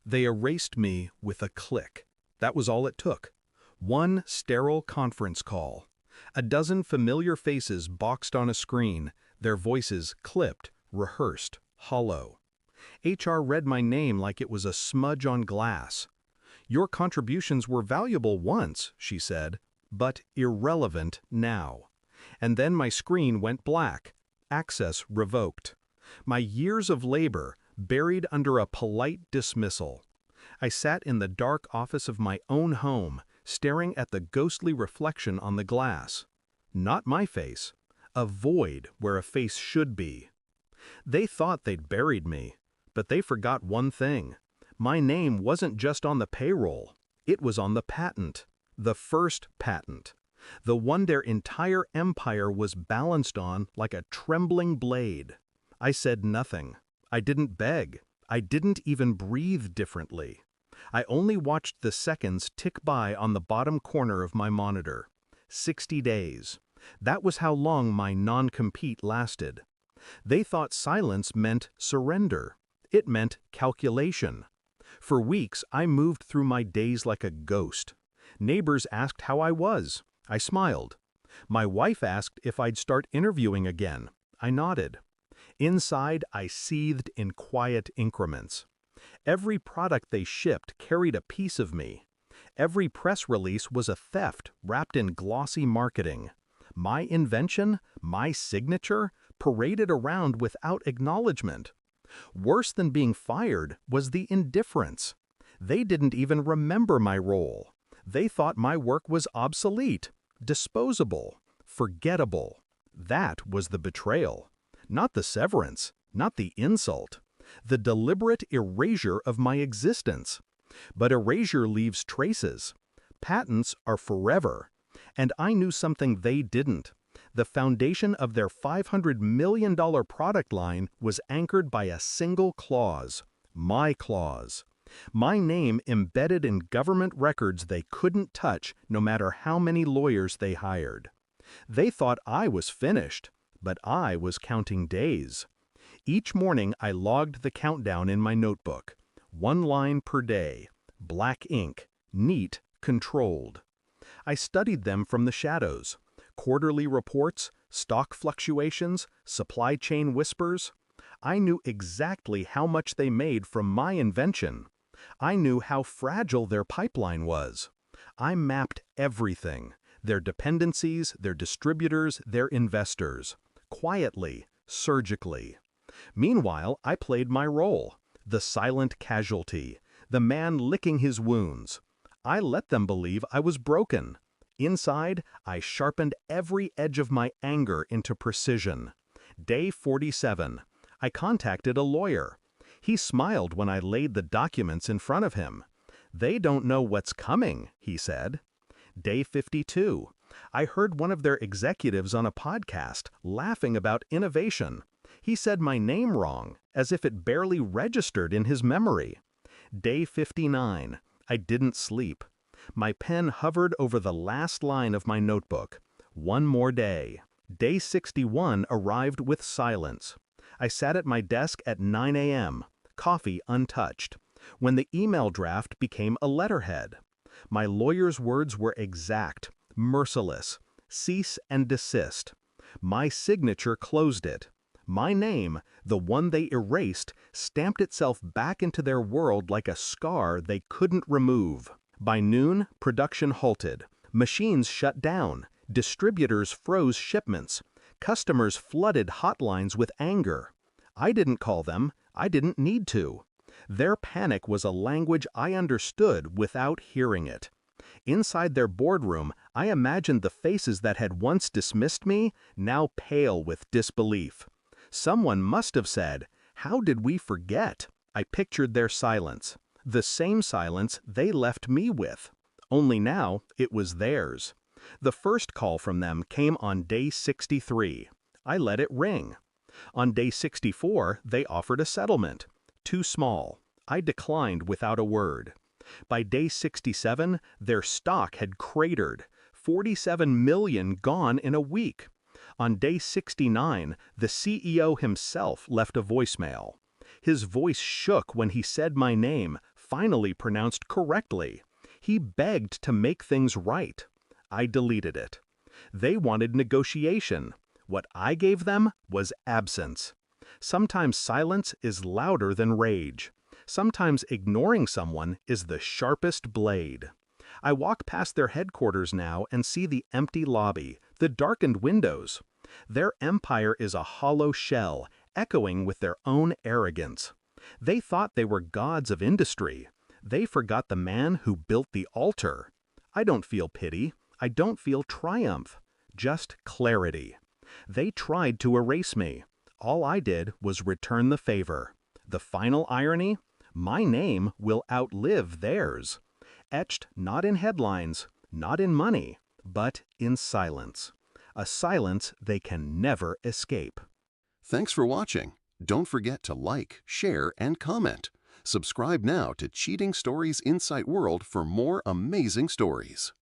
They erased me with a click. That was all it took. One sterile conference call. A dozen familiar faces boxed on a screen, their voices clipped, rehearsed, hollow. HR read my name like it was a smudge on glass. "Your contributions were valuable once," she said, "but irrelevant now." And then my screen went black. Access revoked. My years of labor buried under a polite dismissal. I sat in the dark office of my own home, staring at the ghostly reflection on the glass. Not my face. A void where a face should be. They thought they'd buried me, but they forgot one thing. My name wasn't just on the payroll. It was on the patent. The first patent. The one their entire empire was balanced on like a trembling blade. I said nothing. I didn't beg. I didn't even breathe differently. I only watched the seconds tick by on the bottom corner of my monitor. 60 days. That was how long my non-compete lasted. They thought silence meant surrender. It meant calculation. For weeks, I moved through my days like a ghost. Neighbors asked how I was. I smiled. My wife asked if I'd start interviewing again. I nodded. Inside, I seethed in quiet increments. Every product they shipped carried a piece of me. Every press release was a theft wrapped in glossy marketing. My invention, my signature, paraded around without acknowledgement. Worse than being fired was the indifference. They didn't even remember my role. They thought my work was obsolete, disposable, forgettable. That was the betrayal. Not the severance, not the insult. The deliberate erasure of my existence. But erasure leaves traces. Patents are forever. And I knew something they didn't. The foundation of their $500 million product line was anchored by a single clause. My clause. My name embedded in government records they couldn't touch no matter how many lawyers they hired. They thought I was finished, but I was counting days. Each morning I logged the countdown in my notebook. 1 line per day. Black ink. Neat, controlled. I studied them from the shadows. Quarterly reports, stock fluctuations, supply chain whispers. I knew exactly how much they made from my invention. I knew how fragile their pipeline was. I mapped everything. Their dependencies, their distributors, their investors. Quietly, surgically. Meanwhile, I played my role. The silent casualty. The man licking his wounds. I let them believe I was broken. Inside, I sharpened every edge of my anger into precision. Day 47. I contacted a lawyer. He smiled when I laid the documents in front of him. "They don't know what's coming," he said. Day 52. I heard one of their executives on a podcast laughing about innovation. He said my name wrong, as if it barely registered in his memory. Day 59. I didn't sleep. My pen hovered over the last line of my notebook. One more day. Day 61 arrived with silence. I sat at my desk at 9 a.m., coffee untouched, when the email draft became a letterhead. My lawyer's words were exact, merciless. Cease and desist. My signature closed it. My name, the one they erased, stamped itself back into their world like a scar they couldn't remove. By noon, production halted. Machines shut down. Distributors froze shipments. Customers flooded hotlines with anger. I didn't call them. I didn't need to. Their panic was a language I understood without hearing it. Inside their boardroom, I imagined the faces that had once dismissed me, now pale with disbelief. Someone must have said, "How did we forget?" I pictured their silence. The same silence they left me with. Only now, it was theirs. The first call from them came on day 63. I let it ring. On day 64, they offered a settlement. Too small. I declined without a word. By day 67, their stock had cratered. 47 million gone in a week. On day 69, the CEO himself left a voicemail. His voice shook when he said my name, finally pronounced correctly. He begged to make things right. I deleted it. They wanted negotiation. What I gave them was absence. Sometimes silence is louder than rage. Sometimes ignoring someone is the sharpest blade. I walk past their headquarters now and see the empty lobby, the darkened windows. Their empire is a hollow shell, echoing with their own arrogance. They thought they were gods of industry. They forgot the man who built the altar. I don't feel pity. I don't feel triumph. Just clarity. They tried to erase me. All I did was return the favor. The final irony? My name will outlive theirs. Etched not in headlines, not in money, but in silence. A silence they can never escape. Thanks for watching. Don't forget to like, share, and comment. Subscribe now to Cheating Stories Insight World for more amazing stories.